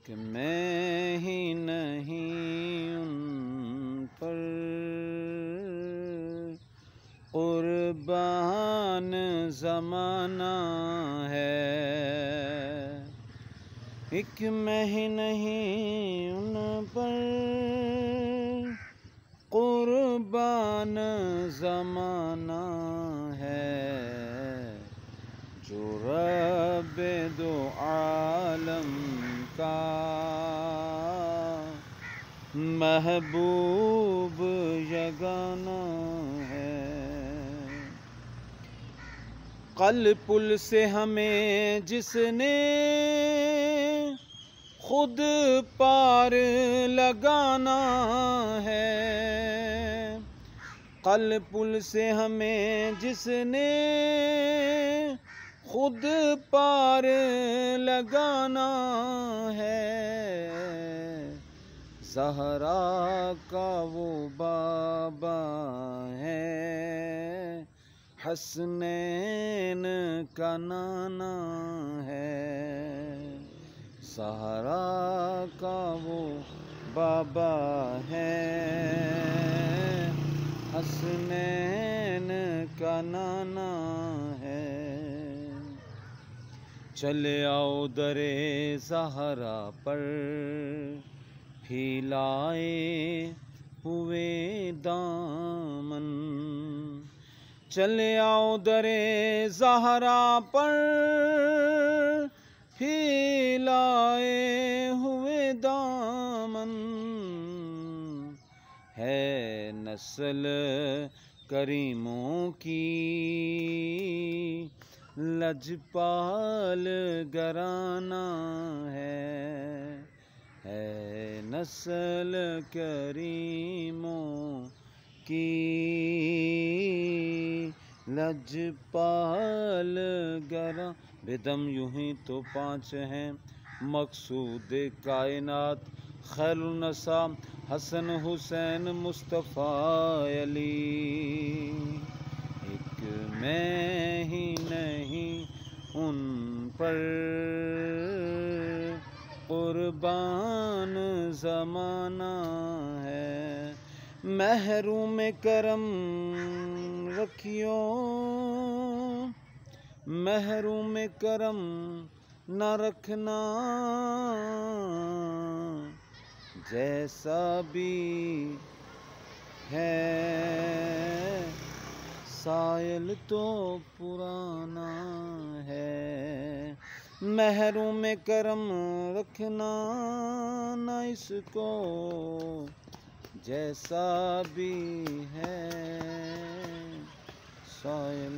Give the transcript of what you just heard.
کہ میں ہی نہیں ان پر قربان زمانہ ہے، ایک میں ہی نہیں ان پر قربان زمانہ ہے، جو رب دو عالم کا محبوب یگانہ ہے۔ قل پل سے ہمیں جس نے خود پار لگانا ہے، قل پل سے ہمیں جس نے خود پار لگانا ہے، زہرا کا وہ بابا ہے، حسنین کا نانا ہے، زہرا کا وہ بابا ہے، حسنین کا نانا ہے۔ چلے آؤ در زہرا پر پھیلائے ہوئے دامن، چلے آؤ در زہرا پر پھیلائے ہوئے دامن، ہے نسل کریموں کی لجپال گھرانہ ہے نسل کریموں کی لجپال گھرانہ۔ بدم یوں ہی تو پانچ ہیں مقصود کائنات، خیر النساء حسن حسین مصطفیٰ علی، ایک میں ہی نہیں ان پر قربان زمانہ ہے، محروم کرم رکھیو محروم کرم نہ رکھنا، جیسا بھی ہے سائل تو پرانا ہے، محروم کرم رکھنا نہ اس کو، جیسا بھی ہے سائل